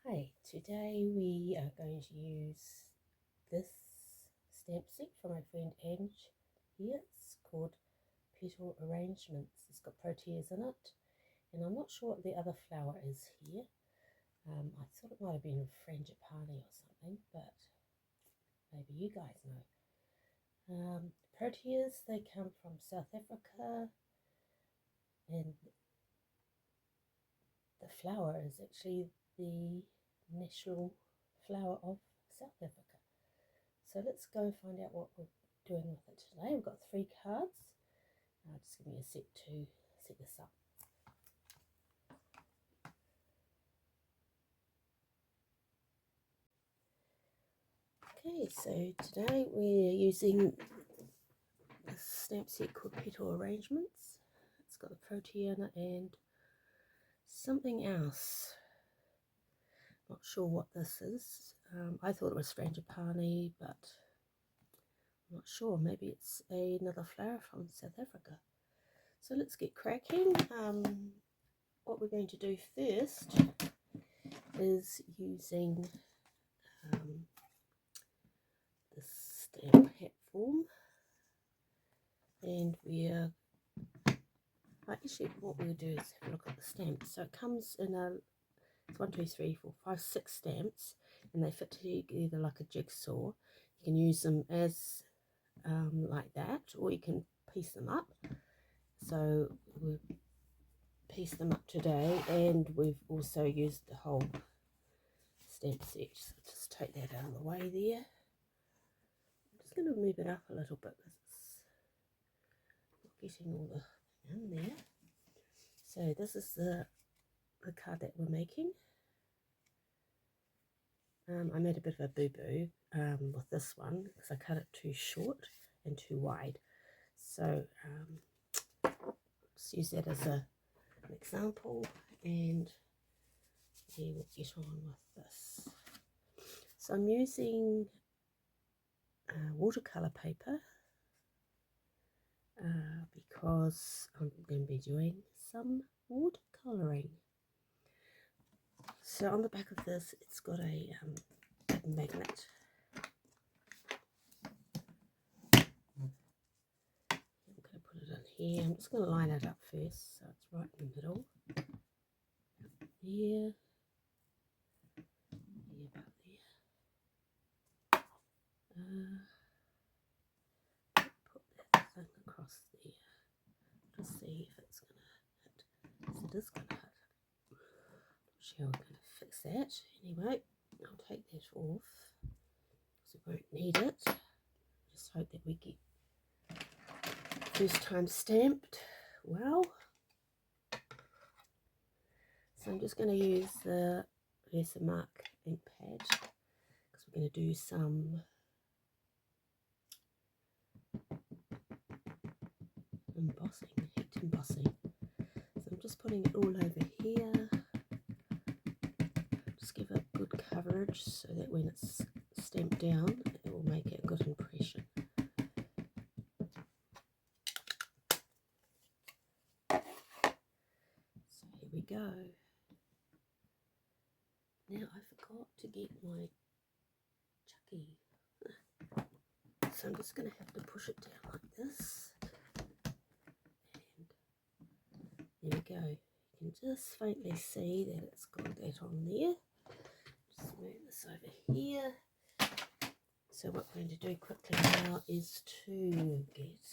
Hi, today we are going to use this stamp set from my friend Ange here. It's called Petal Arrangements. It's got proteas in it, and I'm not sure what the other flower is here. I thought it might have been a frangipani or something, but maybe you guys know. Proteas, they come from South Africa, and the flower is actually the national flower of South Africa. So let's go find out what we're doing with it today. We've got 3 cards. Just give me a sec to set this up. Okay, so today we're using this stamp set called Petal Arrangements. It's got a protea in it and something else. Not sure what this is. I thought it was frangipani, but I'm not sure. Maybe it's another flower from South Africa. So let's get cracking. What we're going to do first is using this stamp hat form, and we're actually what we'll do is have a look at the stamp. So it comes in it's 1, 2, 3, 4, 5, 6 stamps, and they fit together like a jigsaw. You can use them as like that, or you can piece them up. So we'll piece them up today, and we've also used the whole stamp set. So just take that out of the way there. I'm just going to move it up a little bit because it's not getting all the in there. So this is the card that we're making. I made a bit of a boo-boo with this one because I cut it too short and too wide. So just use that as an example, and we will get on with this. So I'm using watercolor paper because I'm going to be doing some watercoloring. So on the back of this, it's got a magnet. I'm going to put it in here. I'm just going to line it up first, so it's right in the middle. Here, about there. Put that thing across there. Just see if it's going to hit. So it is going to hit. Not sure I'm going to fix that. Anyway, I'll take that off because we won't need it. Just hope that we get first time stamped well. So I'm just going to use the Versamark ink pad because we're going to do some embossing, heat embossing. So I'm just putting it all over here. Just give it good coverage so that when it's stamped down, it will make a good impression. So here we go. Now I forgot to get my chucky. So I'm just going to have to push it down like this. And there we go. You can just faintly see that it's got that on there. Just move this over here. So what we're going to do quickly now is to get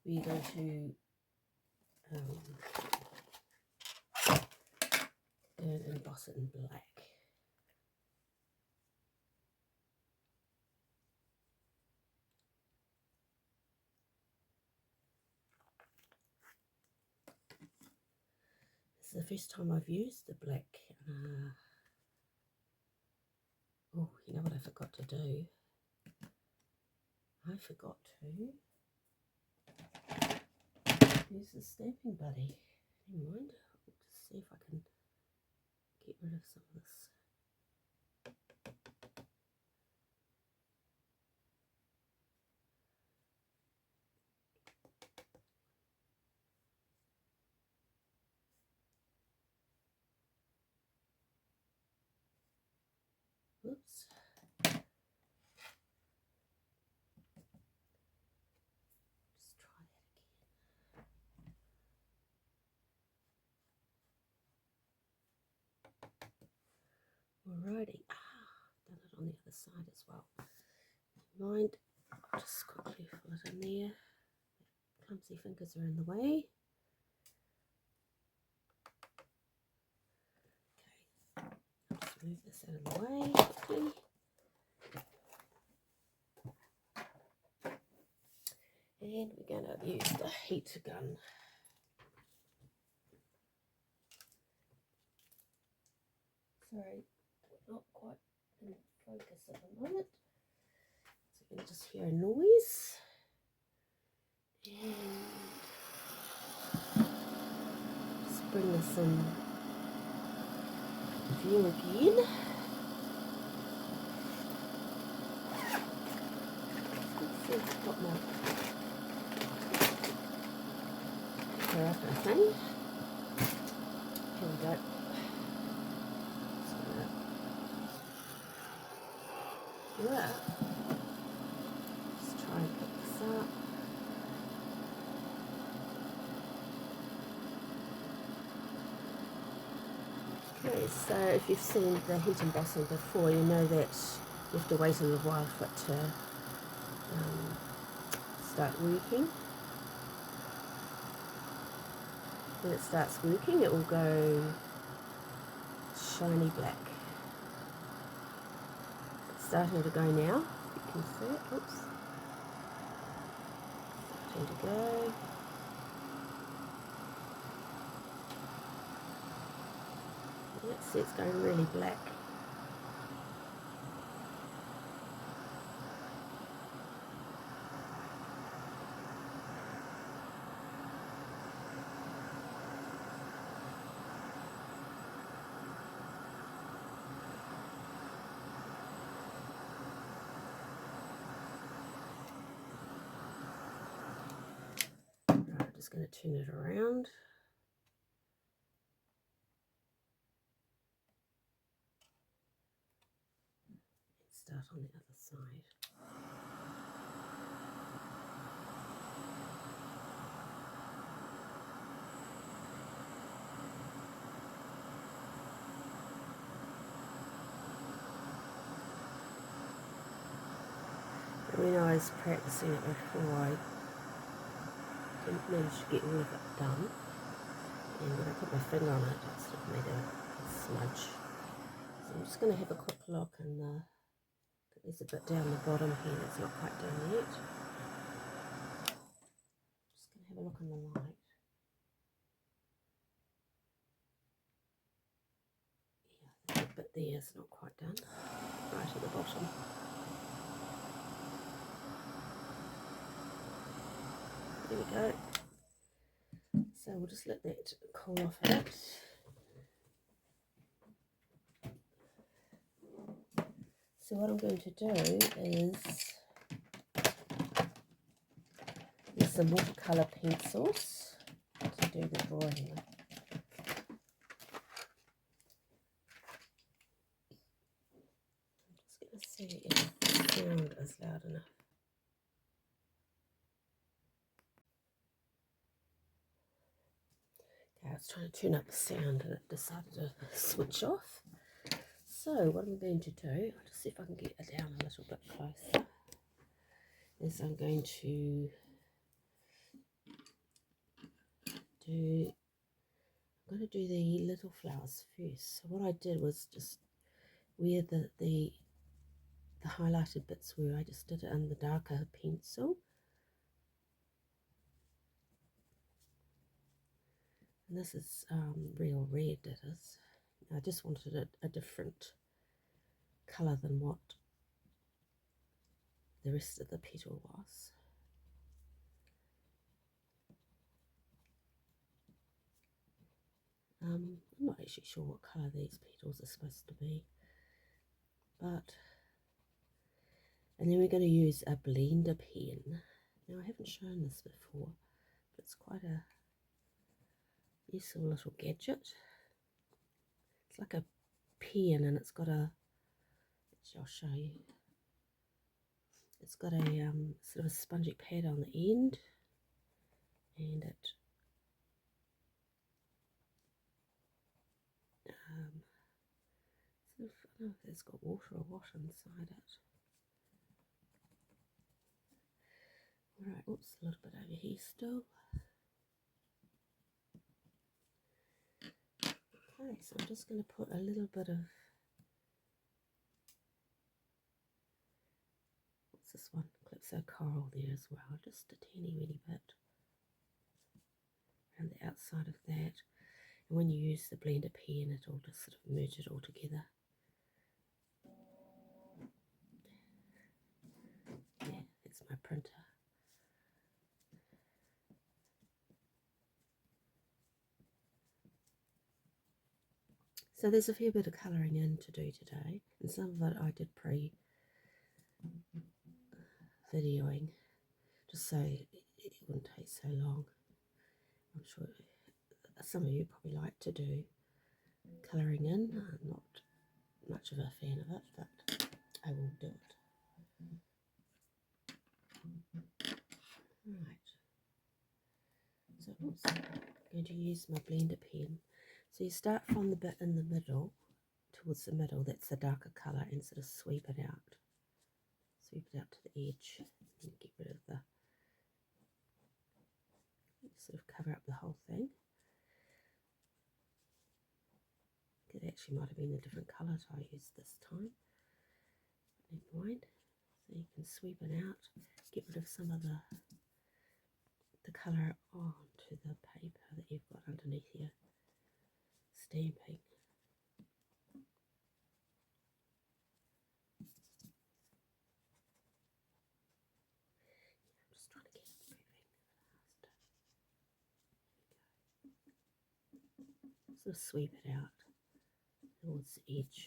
we're going to emboss it in black. This is the first time I've used the black. Oh, you know what I forgot to do? I forgot to use the Stampin' Buddy. Never mind. I'll just see if I can get rid of some of this. Oops. Just try that again. Alrighty. Done it on the other side as well. Mind, I'll just quickly fill it in there. Clumsy fingers are in the way. Okay, I'll just move this out of the way quickly. And we're going to use the heat gun. Sorry, we're not quite in focus at the moment. So you can just hear a noise. And just bring this in view again. Let's see if I've got my pepper up, I think. Here we go. Yeah. Just try and pick this up. Okay, so if you've seen the heat embossing before, you know that you have to wait a little while for it to start working. When it starts working, it will go shiny black. It's starting to go now. You can see it. Oops. Starting to go. Let's see, it's going really black. Right, I'm just going to turn it around. Start on the other side. When I was practicing it before, I didn't manage to get all of it done, and when I put my finger on it, it sort of made a smudge. So I'm just going to have a quick look, and there's a bit down the bottom here that's not quite done yet. Just going to have a look in the light. Yeah, there's a bit there is not quite done, right at the bottom. There we go. So we'll just let that cool off a bit. So what I'm going to do is use some watercolour pencils to do the drawing with. I'm just going to see if the sound is loud enough. Okay, I was trying to turn up the sound and it decided to switch off. So what I'm going to do, I'll just see if I can get it down a little bit closer, is I'm going to do the little flowers first. So what I did was just where the highlighted bits were, I just did it in the darker pencil. And this is real red, it is. I just wanted a different colour than what the rest of the petal was. I'm not actually sure what colour these petals are supposed to be, and then we're going to use a blender pen. Now I haven't shown this before, but it's quite a useful little gadget. It's like a pen, and it's got a So I'll show you. It's got a sort of a spongy pad on the end, and it sort of, I don't know if it's got water or what inside it. Alright, oops, a little bit over here still. Okay, so I'm just going to put a little bit of, what's this one? Calypso Coral there as well, just a teeny weeny bit around the outside of that. And when you use the blender pen, it'll just sort of merge it all together. Yeah, that's my printer. So there's a fair bit of colouring in to do today, and some of it I did pre-videoing, just so it wouldn't take so long. I'm sure some of you probably like to do colouring in. I'm not much of a fan of it, but I will do it. Right. So oops, I'm going to use my blender pen. So you start from the bit in the middle, towards the middle, that's the darker colour, and sort of sweep it out. Sweep it out to the edge and get rid of the, sort of cover up the whole thing. It actually might have been a different colour I used this time. Never mind. So you can sweep it out, get rid of some of the colour onto the paper that you've got underneath your stamping. I'm just trying to get it moving fast. Sort of sweep it out towards the edge.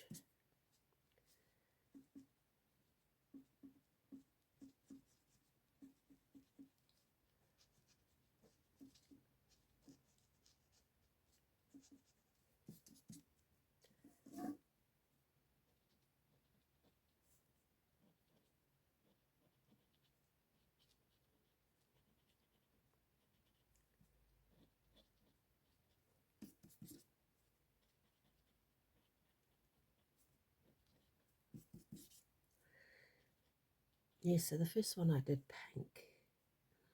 Yeah, so the first one I did pink.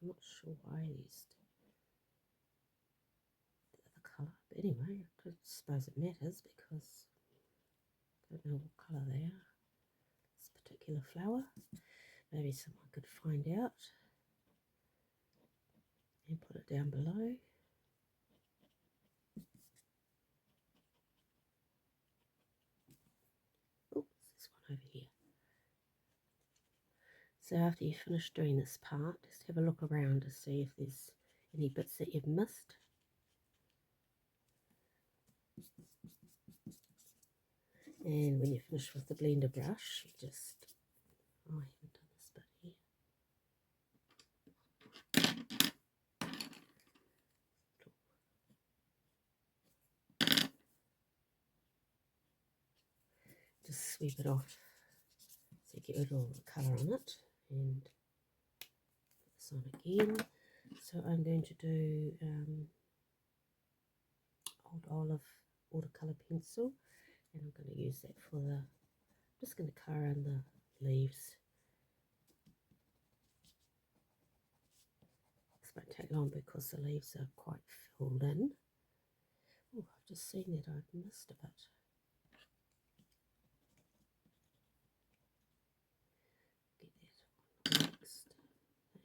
I'm not sure why I used the other colour, but anyway, I suppose it matters because I don't know what colour they are. This particular flower. Maybe someone could find out and put it down below. Oh, this one over here. So after you finish doing this part, just have a look around to see if there's any bits that you've missed. And when you finish with the blender brush, you just, oh, I haven't done this bit here. Just sweep it off so you get rid of all the colour on it, and put this on again. So I'm going to do Old Olive watercolour pencil, and I'm going to use that for the, I'm just going to colour in the leaves. This won't take long because the leaves are quite filled in. Oh, I've just seen that I've missed a bit. Get that on the next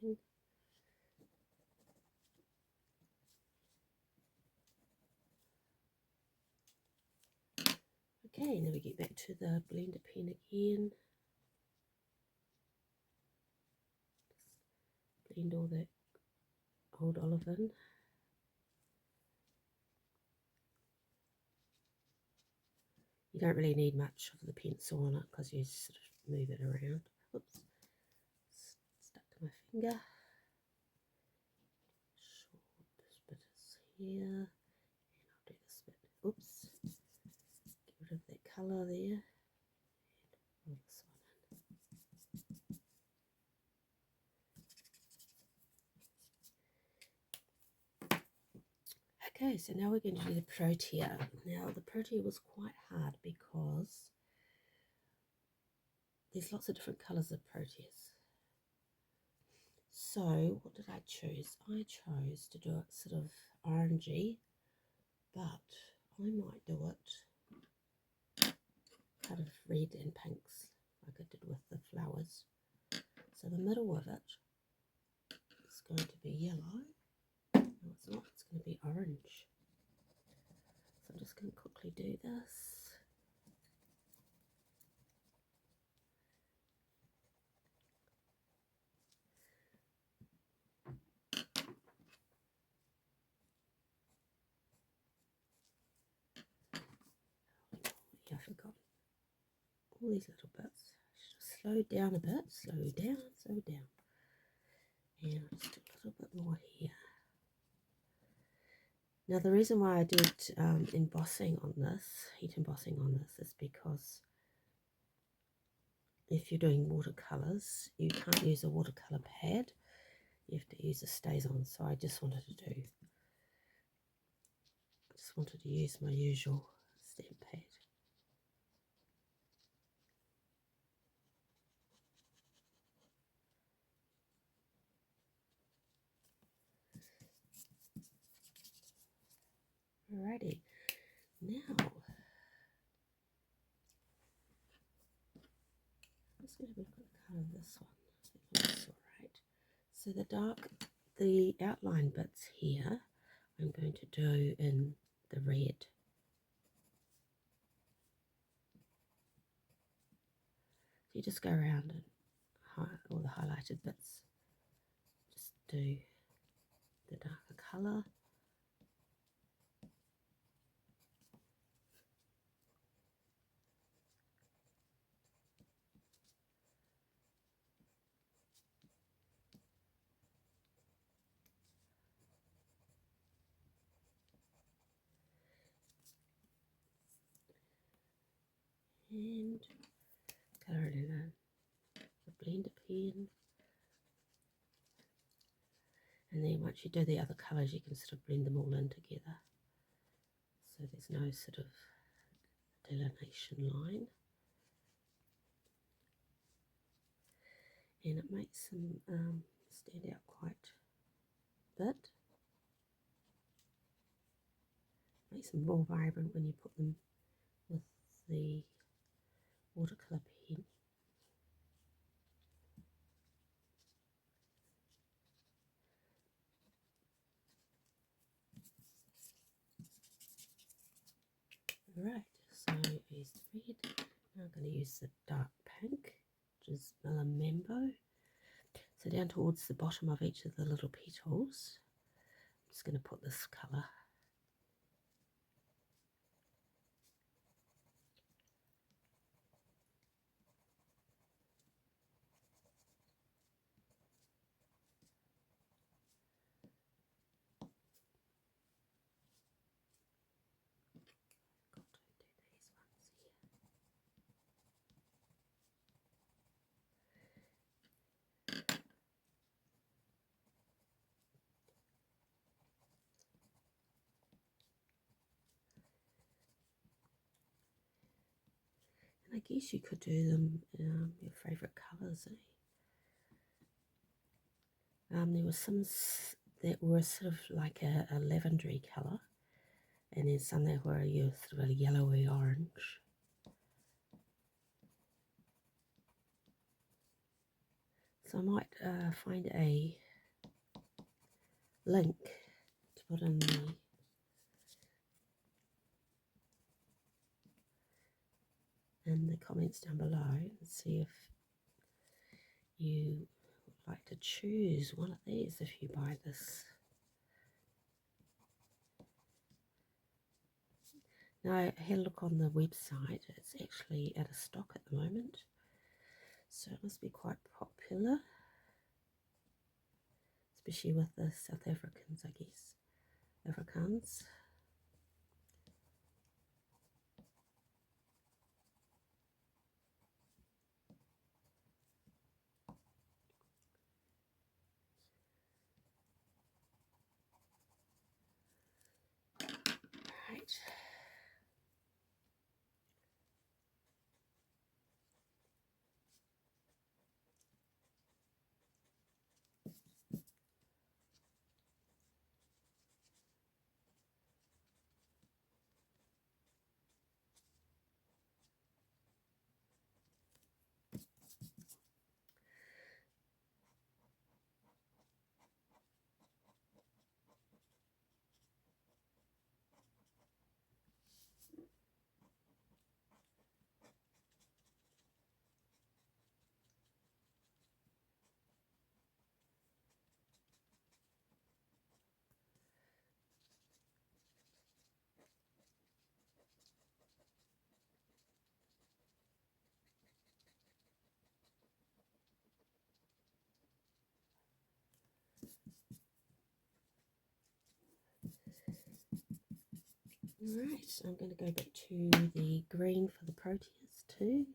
thing. Okay, now we get back to the blender pen again. Just blend all that Old Olive in. You don't really need much of the pencil on it because you sort of move it around. Oops, stuck to my finger. Sure, this bit is here, and I'll do this bit. Oops, get rid of that colour there, and roll this Okay, so now we're going to do the protea. Now the protea was quite hard because there's lots of different colours of proteas. So what did I choose? I chose to do it sort of orangey, but I might do it kind of red and pinks like I did with the flowers. So the middle of it is going to be yellow. No, it's not. It's going to be orange. So I'm just going to quickly do this. Yeah, I forgot all these little bits. Just slow down a bit. Slow down, slow down. And I'll just do a little bit more here. Now the reason why I did embossing on this, heat embossing on this, is because if you're doing watercolours, you can't use a watercolour pad. You have to use a StazOn. So I just wanted to use my usual stamp pad. Alrighty, now let's have a look at the colour of this one. That's alright. So the outline bits here, I'm going to do in the red. So you just go around and all the highlighted bits. Just do the darker colour. And colour it in a blender pen. And then once you do the other colours, you can sort of blend them all in together. So there's no sort of delineation line. And it makes them stand out quite a bit. Makes them more vibrant when you put them with the watercolour pen. Right, so here's the red. Now I'm going to use the dark pink, which is Mambo. So down towards the bottom of each of the little petals, I'm just going to put this colour. I guess you could do them your favourite colours. There were some that were sort of like a lavendery colour, and then some that were sort of a yellowy orange. So I might find a link to put in the comments down below and see if you would like to choose one of these if you buy this. Now I had a look on the website, it's actually out of stock at the moment, so it must be quite popular, especially with the South Africans, I guess, Afrikaans. Alright, so I'm going to go back to the green for the proteas too.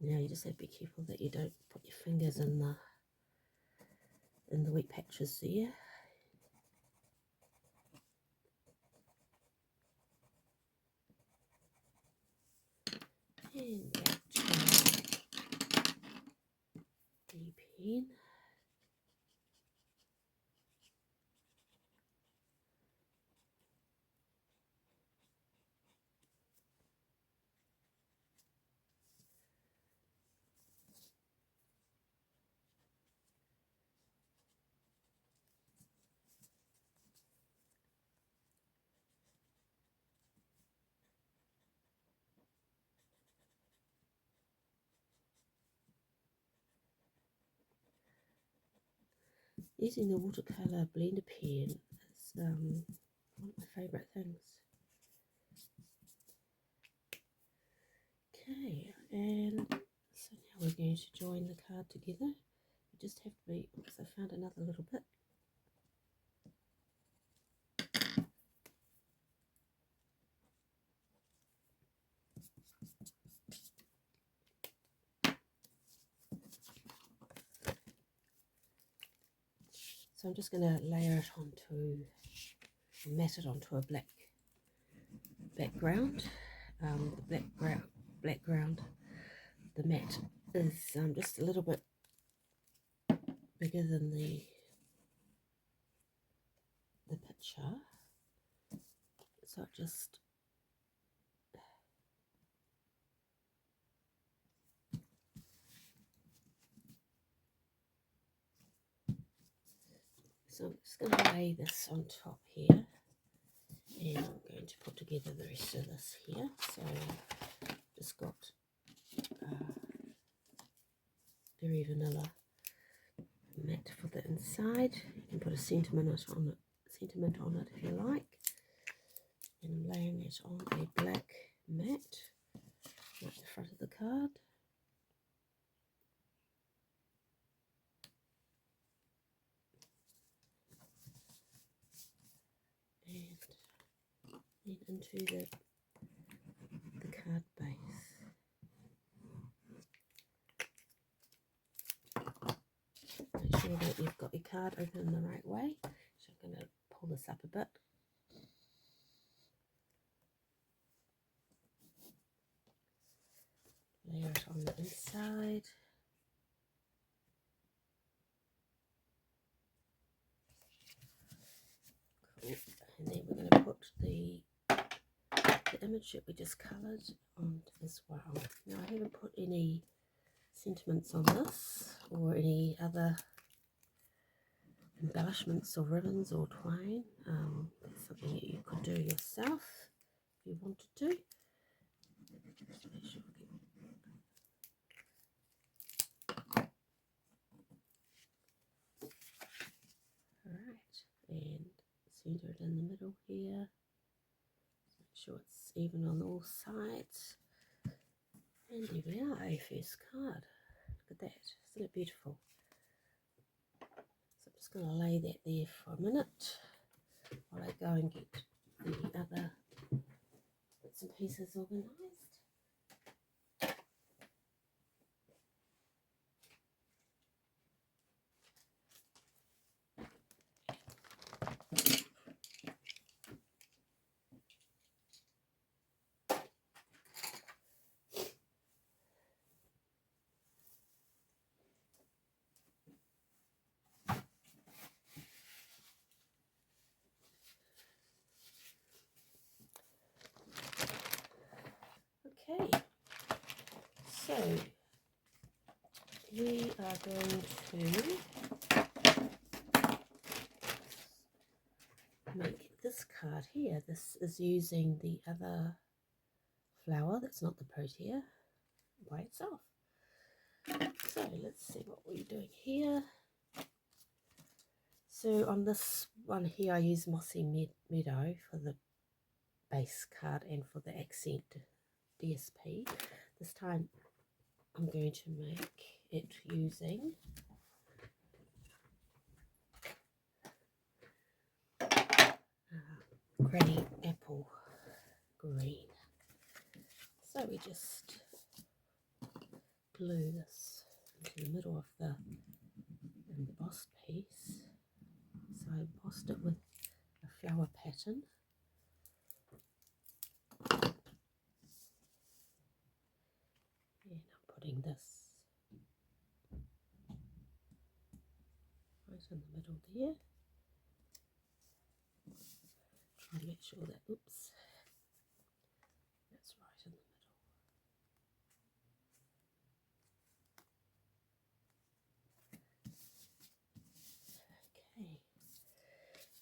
Now you just have to be careful that you don't put your fingers in the wet patches there. And back to the pen. Using the watercolour blender pen is one of my favourite things. Okay, and so now we're going to join the card together. You just have to be, oops, I found another little bit. So I'm just going to layer it onto, mat it onto a black background. The background, the mat is just a little bit bigger than the picture, so it just so I'm just going to lay this on top here, and I'm going to put together the rest of this here. So just got very vanilla mat for the inside. You can put a sentiment on it if you like. And I'm laying it on a black mat right at the front of the card. And then into the card base. Make sure that you've got your card open the right way. So I'm going to pull this up a bit. Layer it on the inside. Cool. And then we're going to put the image that we just coloured on as well. Now I haven't put any sentiments on this or any other embellishments or ribbons or twine. That's something that you could do yourself if you wanted to. Just make sure Alright, and centre it in the middle here. Make sure it's even on all sides. And there we are, a first card. Look at that, isn't it beautiful? So I'm just going to lay that there for a minute while I go and get the other bits and pieces organised. Okay, so we are going to make this card here. This is using the other flower that's not the protea by itself. So let's see what we're doing here. So on this one here I use Mossy Meadow for the base card and for the accent DSP. This time I'm going to make it using Granny Apple Green. So we just glue this into the middle of the embossed piece. So I embossed it with a flower pattern. And I'm putting this right in the middle there. Try to make sure that, oops, that's right in the middle. Okay,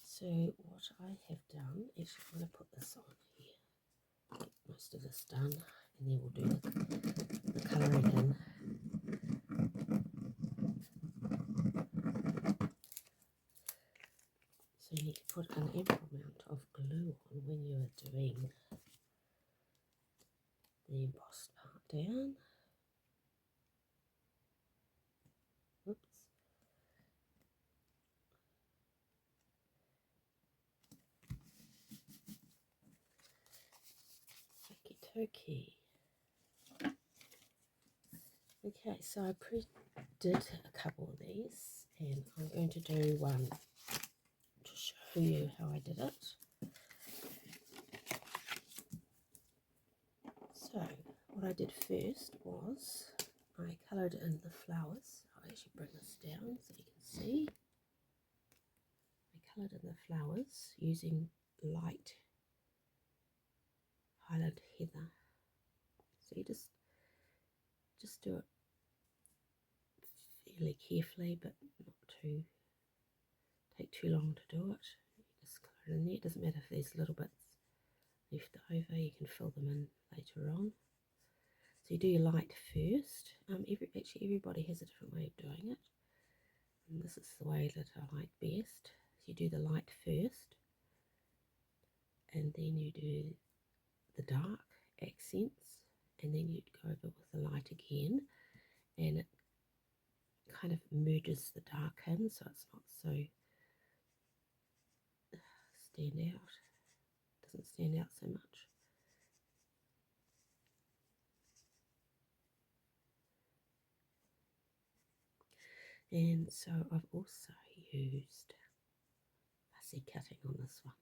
so what I have done is I'm going to put this on here, get most of this done, and then we'll do the colouring in. So you need to put an ample amount of glue on when you are doing the embossed part down. Oops. Okie dokie. Okay, so I did a couple of these, and I'm going to do one to show you how I did it. So what I did first was I coloured in the flowers. I'll actually bring this down so you can see. I coloured in the flowers using light Highland Heather. So you just do it fairly carefully, but not too take too long to do it. You just colour it in there. It doesn't matter if there's little bits left over, you can fill them in later on. So you do your light first. Actually everybody has a different way of doing it, and this is the way that I like best. So you do the light first, and then you do the dark accents, and then you'd go over with the light again, and it kind of merges the dark in, so it's not so doesn't stand out so much. And so I've also used fussy cutting on this one.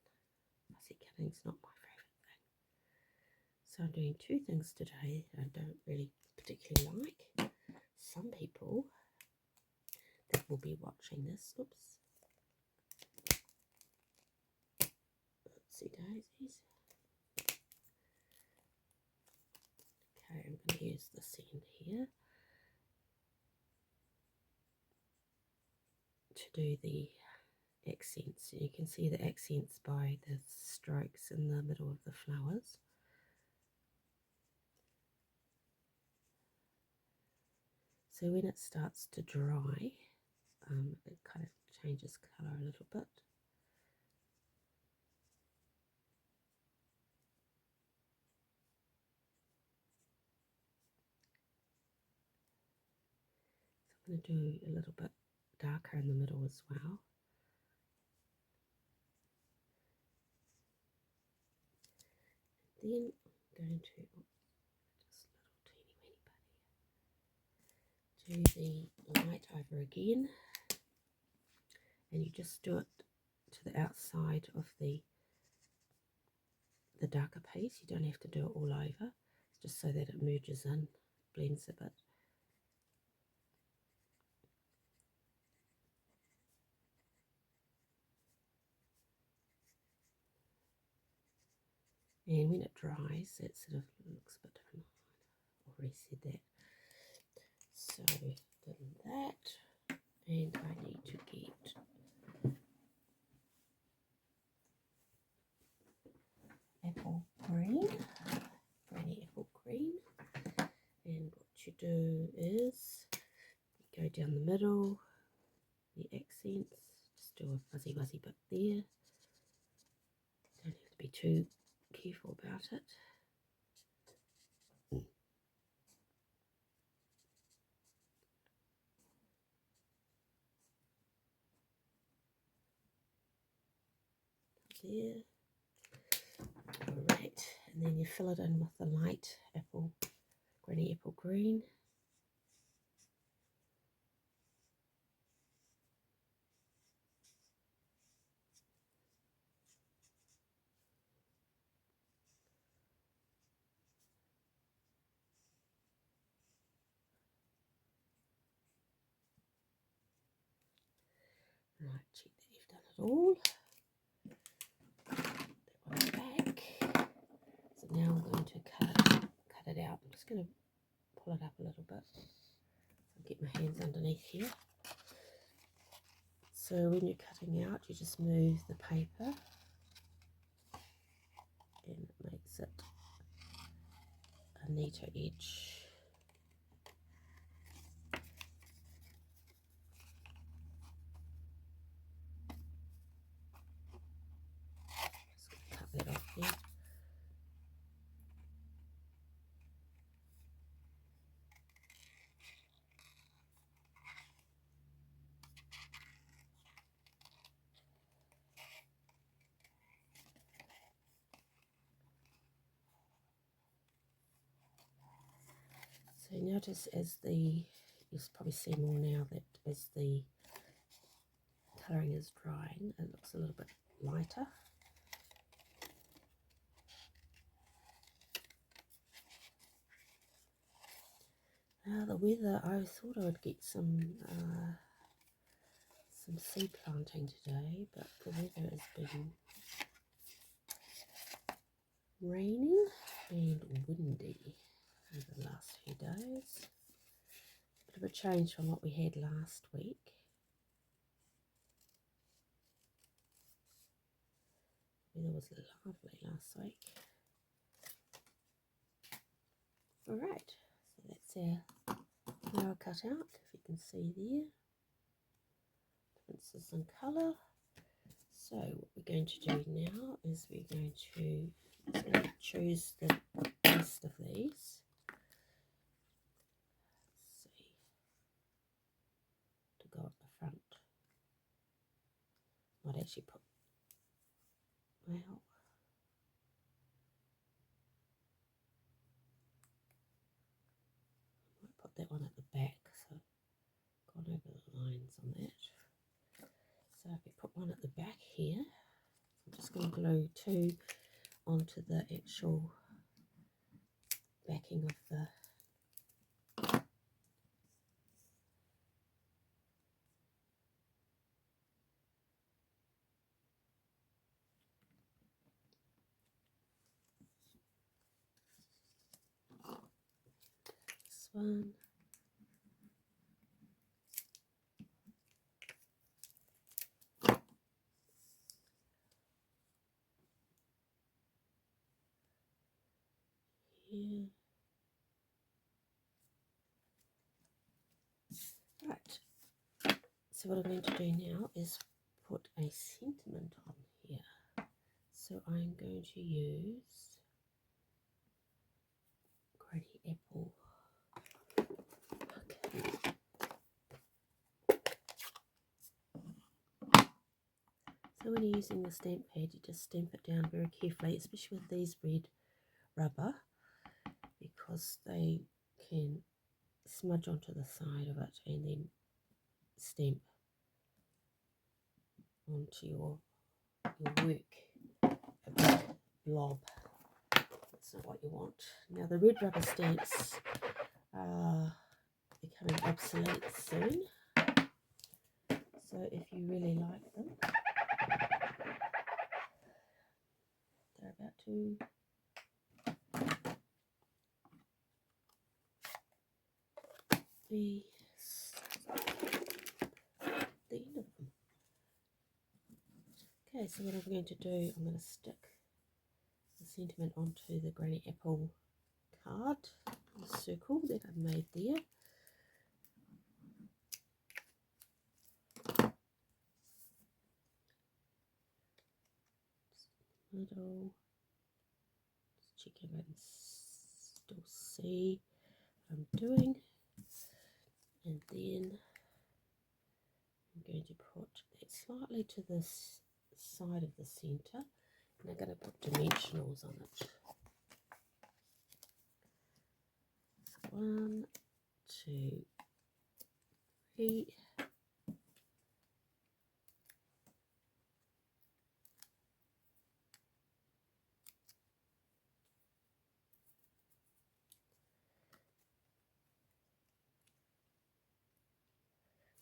Fussy cutting is not my favourite thing. So I'm doing two things today that I don't really particularly like. Some people that will be watching this, oops, oopsie daisies. Okay, I'm going to use this end here to do the accents. You can see the accents by the strokes in the middle of the flowers. So when it starts to dry, it kind of changes colour a little bit. So I'm going to do a little bit darker in the middle as well. Then I'm going to just a little teeny weeny bit here. Do the light over again, and you just do it to the outside of the darker piece. You don't have to do it all over. It's just so that it merges in, blends a bit. And when it dries, it sort of looks a bit different. I've already said that. So done that, and I need to get apple green, Granny Apple Green. And what you do is you go down the middle, the accents, just do a fuzzy bit there. Don't have to be too careful about it. there. Alright, and then you fill it in with the light apple, granny apple green. Right, check that you've done it all. That one back. So now I'm going to cut it out. I'm just going to pull it up a little bit. I'll get my hands underneath here. So when you're cutting out, you just move the paper and it makes it a neater edge. Just cut that off there. So notice you'll probably see more now that as the colouring is drying, it looks a little bit lighter. Now the weather, I thought I would get some seed planting today, but the weather has been raining and windy over the last few days. Bit of a change from what we had last week. The weather was lovely last week. Alright, so that's our flower cut out, if you can see there. Differences in colour. So what we're going to do now is we're going to choose the best of these. Let's see, to go at the front. Might actually put, well, I might put that one at the back, so I've gone over the lines on that. So if we put one at the back here, I'm just going to glue two onto the actual backing of the this one. Here. Right, so what I'm going to do now is put a sentiment on here. So I'm going to use granny apple. Okay. So when you're using the stamp pad, you just stamp it down very carefully, especially with these red rubber, because they can smudge onto the side of it and then stamp onto your work, a big blob. That's not what you want. Now the red rubber stamps are becoming obsolete soon, so if you really like them, they're about to be the end of them. Okay, so what I'm going to do, I'm going to stick the sentiment onto the granny apple card, the circle that I've made there. Middle, just check if I can still see what I'm doing, and then I'm going to put that slightly to this outside of the centre, and I'm going to put dimensionals on it. 1, 2, 3.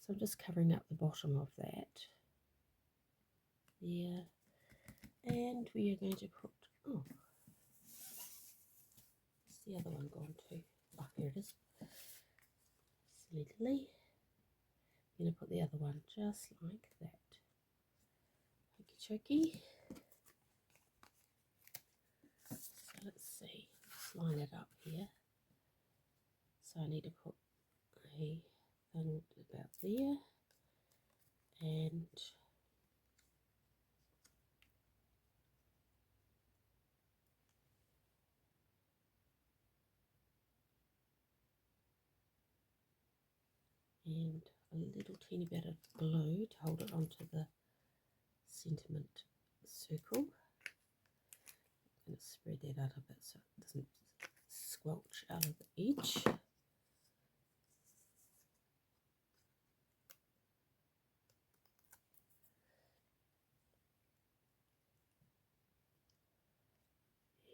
So I'm just covering up the bottom of that there, and we are going to put, oh, where's the other one gone to? Oh, here it is. Silly. I'm going to put the other one just like that. Okie chokie. So let's see, let's line it up here. So I need to put a thing about there, and a little teeny bit of glue to hold it onto the sentiment circle. I'm going to spread that out a bit so it doesn't squelch out of the edge.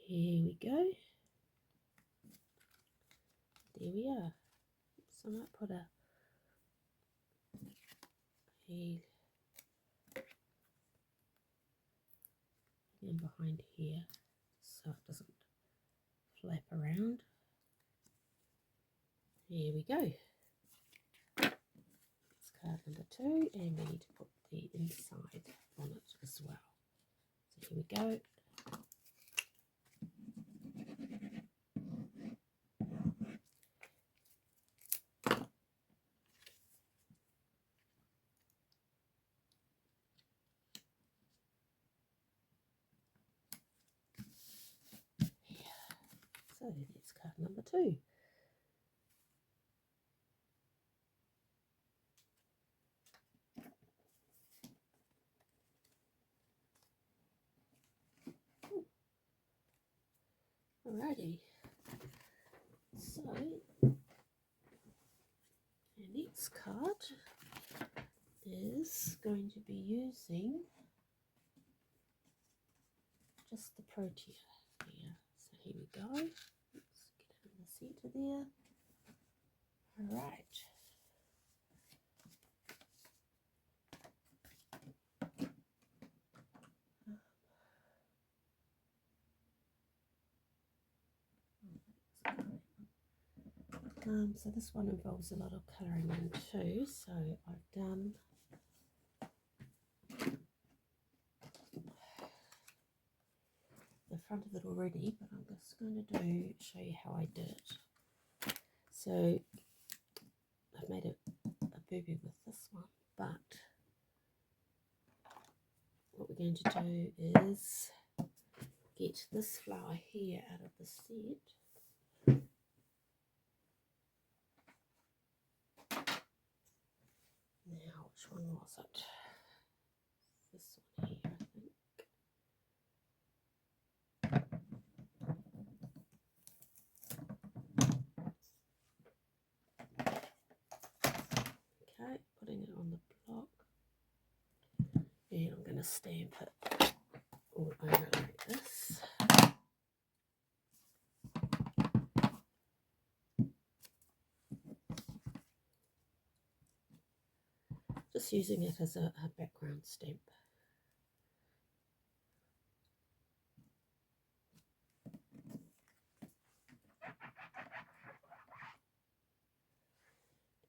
Here we go. There we are. So I might put a in behind here so it doesn't flap around. There we go. That's card number 2, and we need to put the inside on it as well. So here we go. So that's card number 2. Alrighty. So the next card is going to be using just the protea here. So here we go. Let's get it in the centre there. Alright. So this one involves a lot of colouring in too, so I've done the front of it already, but I'm just going to show you how I did it. So I've made a boo-boo with this one, but what we're going to do is get this flower here out of the set. Now, which one was it? This one here, I think. Okay, putting it on the block. And I'm going to stamp it all over like this. Just using it as a background stamp.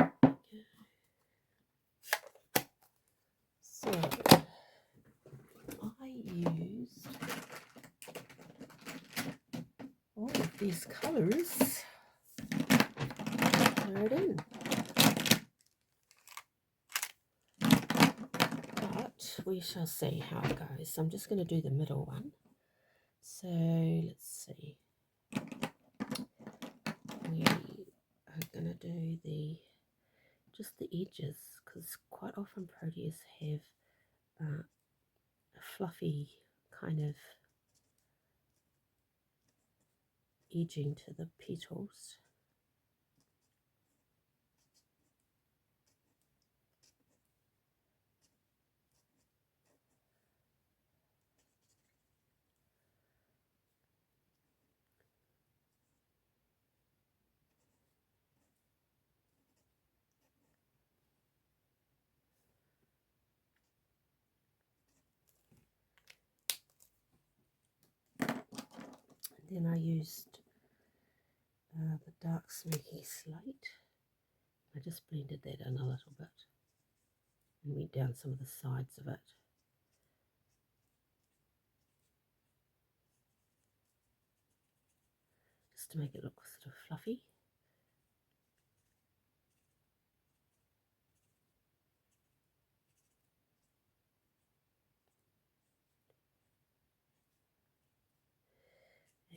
Okay. So I used all of these colours to color it in. But we shall see how it goes. So I'm just going to do the middle one. So let's see. We are going to do just the edges, because quite often proteas have a fluffy kind of edging to the petals. Then I used the dark smoky slate. I just blended that in a little bit and went down some of the sides of it. Just to make it look sort of fluffy.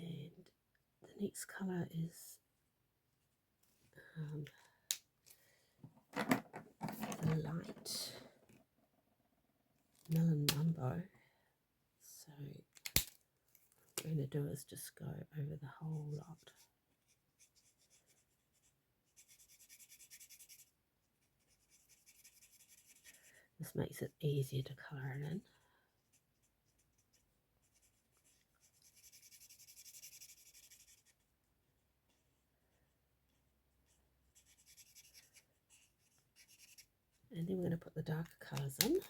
And the next colour is the light melon mumbo. So what I'm going to do is just go over the whole lot. This makes it easier to colour it in. And then we're going to put the darker colours in.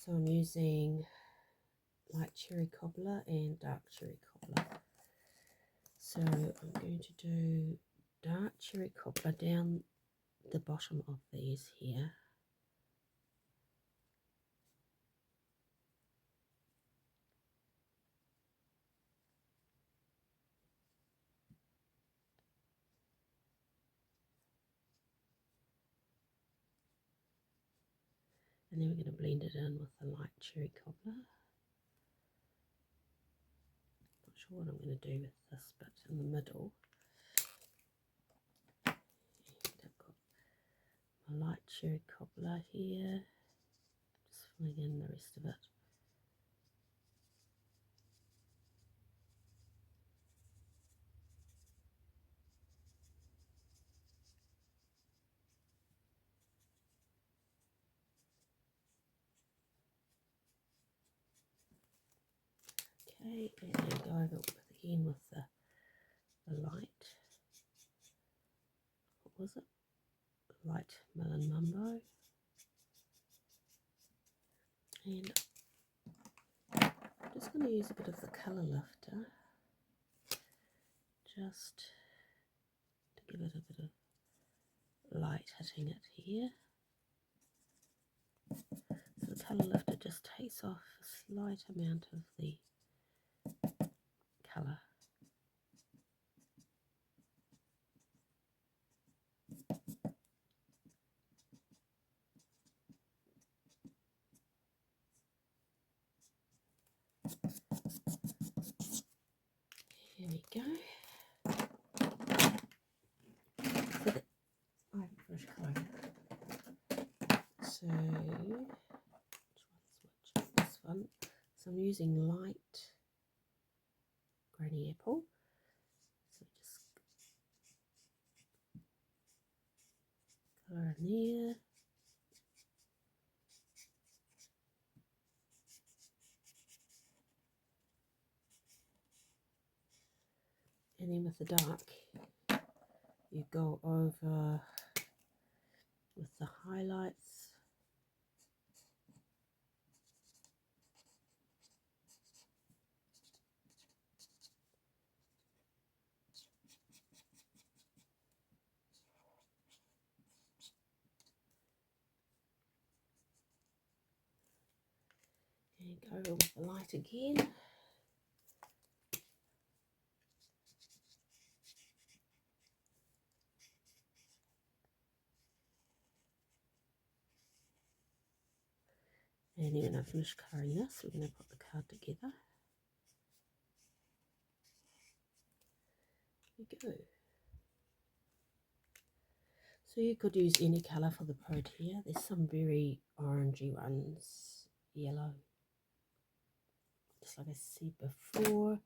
So I'm using light cherry cobbler and dark cherry cobbler. So I'm going to do dark cherry cobbler down the bottom of these here. And then we're going to blend it in with the light cherry cobbler. Not sure what I'm going to do with this bit in the middle. And I've got my light cherry cobbler here. Just filling in the rest of it. Okay, and then go over again with the light. What was it? Light melon mumbo. And I'm just going to use a bit of the colour lifter just to give it a bit of light hitting it here. So the colour lifter just takes off a slight amount of the colour. Here we go. I haven't finished colouring. So, which one's which? This one. So I'm using light granny apple. So just colour in there. And then with the dark, you go over with the highlights. And go over with the light again. And then when I finish colouring this, we're going to put the card together. There we go. So you could use any colour for the protea. There's some very orangey ones yellow, just like I said before.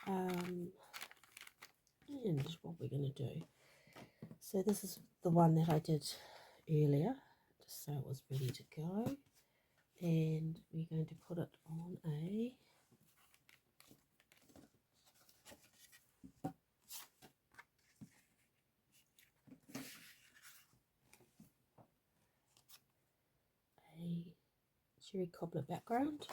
And what we're going to do, so this is the one that I did earlier, just so it was ready to go, and we're going to put it on a cherry cobbler background.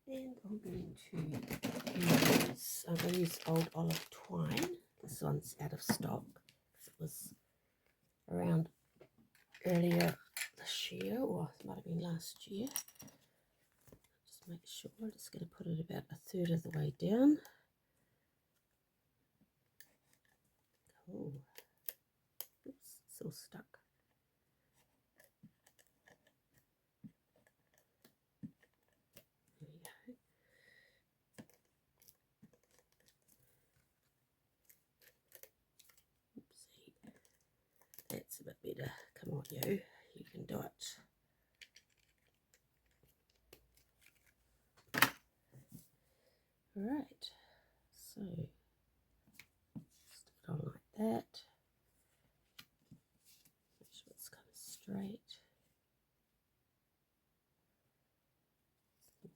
And I'm going to use old olive twine. This one's out of stock because it was around earlier this year, or it might have been last year. Just make sure, I'm just going to put it about a third of the way down. Oh, oops, it's all stuck. There we go. Oopsie. That's a bit better. Come on, you can do it. Alright, so stick it on like that. Make sure it's kind of straight.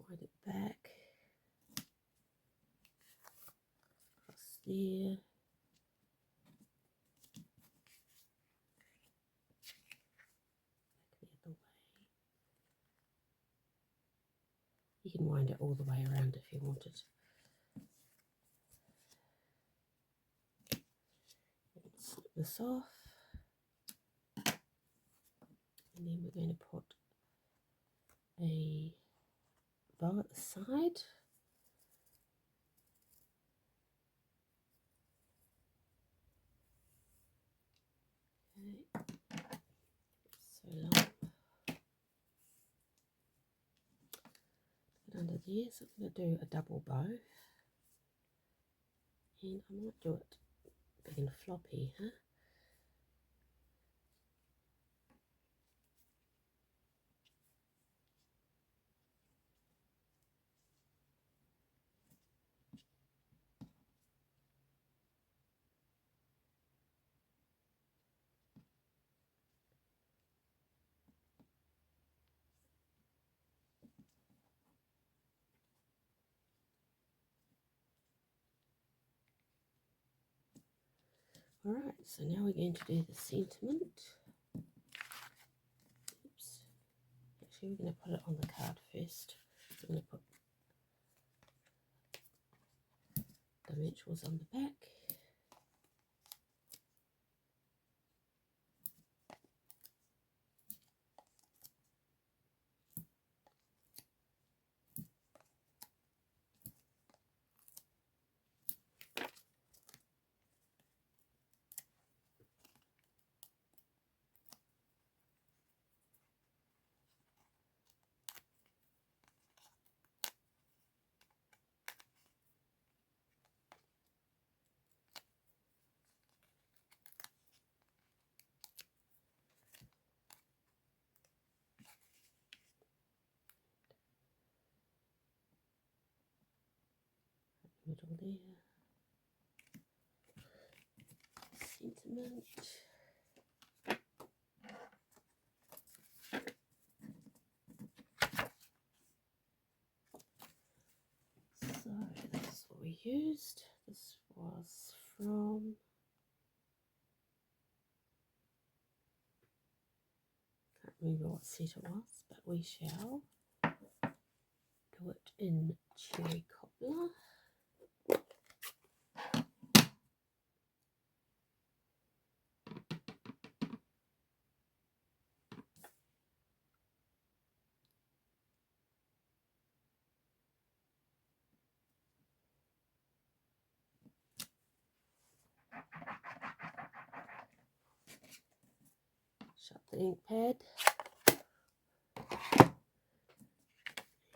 Wind it back across there. Back the other way. You can wind it all the way around if you wanted. Snip this off, and then we're going to put a bow at the side. Okay, so long. Put it under there, so I'm going to do a double bow, and I might do it big and floppy, huh? Alright, so now we're going to do the sentiment. Oops. Actually, we're going to put it on the card first. So I'm going to put dimensionals on the back. Middle there. Sentiment. So that's what we used. This was from can't remember what set it was, but we shall do it in cherry cobbler. up the ink pad,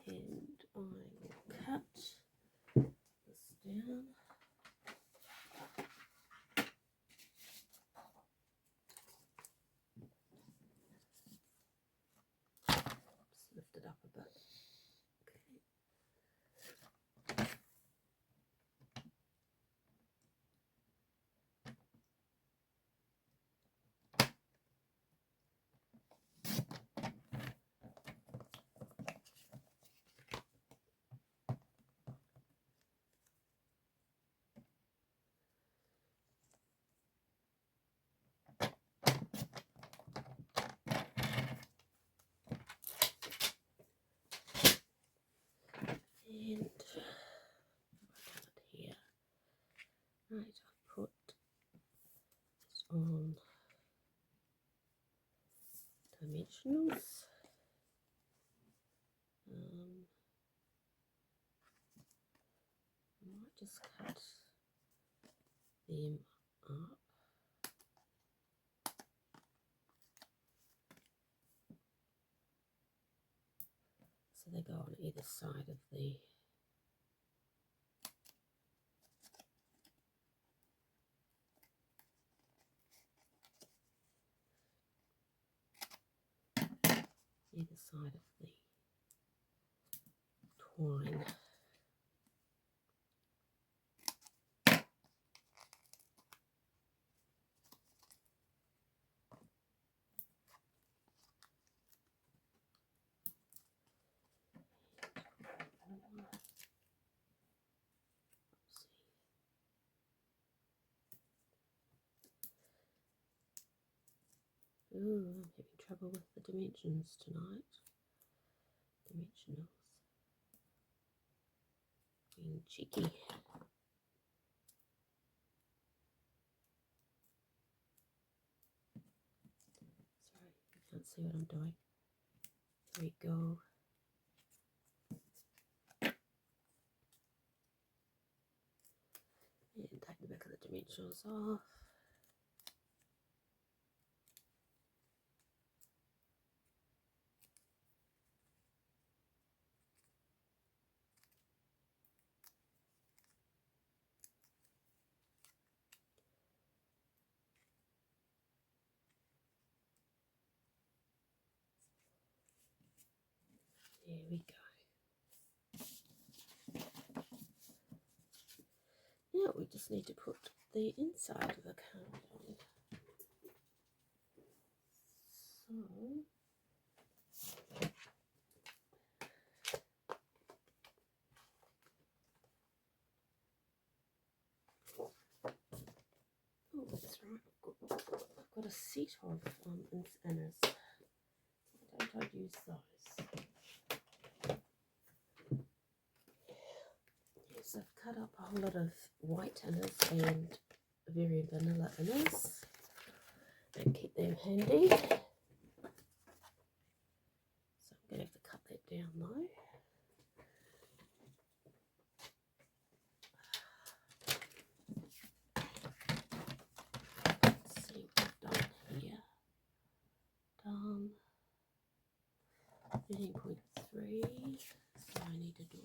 and I will cut this down. Just lift it up a bit. And I've got it here. Right, I've put this on dimensionals. I might just cut them up. So they go on either side of the twine. Ooh, I'm having trouble with the dimensions tonight. Dimensionals. Being cheeky. Sorry, you can't see what I'm doing. There we go. And take the back of the dimensionals off. There we go. Now we just need to put the inside of the card on. So, oh, that's right. I've got a set of inners. Why don't I use those? Yes, I've cut up a whole lot of white inners and very vanilla inners, and keep them handy. So I'm going to have to cut that down though. Let's see what I've done here. Done 13.3, so I need to do it.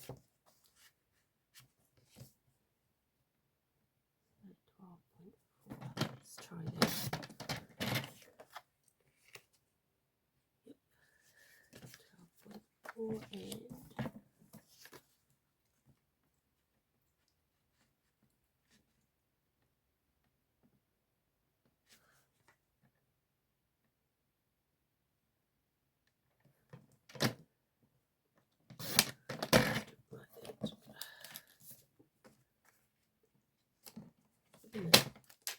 So 12.4. Let's try that. Yep. 12.4 and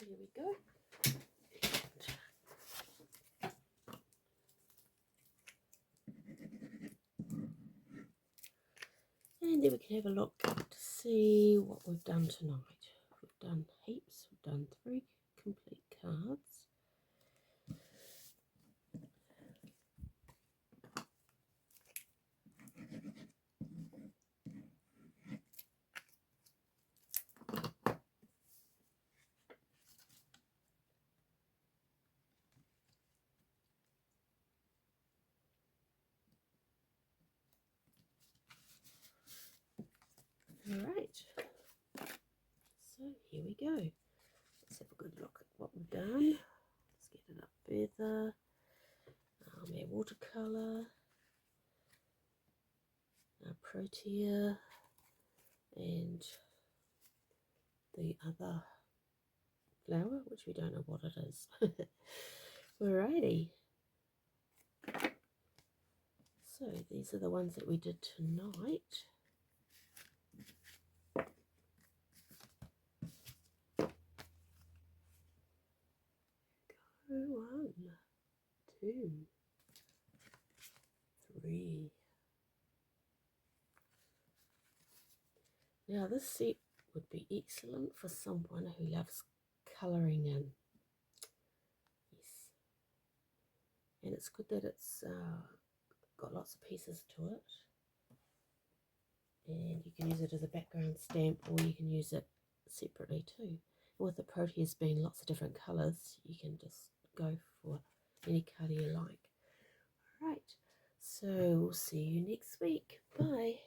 there we go. And then we can have a look to see what we've done tonight. We've done heaps, we've done 3 complete cards. Alright, so here we go. Let's have a good look at what we've done. Let's get it up further. Our watercolour, our protea, and the other flower, which we don't know what it is. Alrighty. So these are the ones that we did tonight. Go 1, 2, 3. Now this set would be excellent for someone who loves colouring in. Yes. And it's good that it's got lots of pieces to it. And you can use it as a background stamp, or you can use it separately too. With the proteas being lots of different colours, you can just go for any colour you like. Alright, so we'll see you next week. Bye.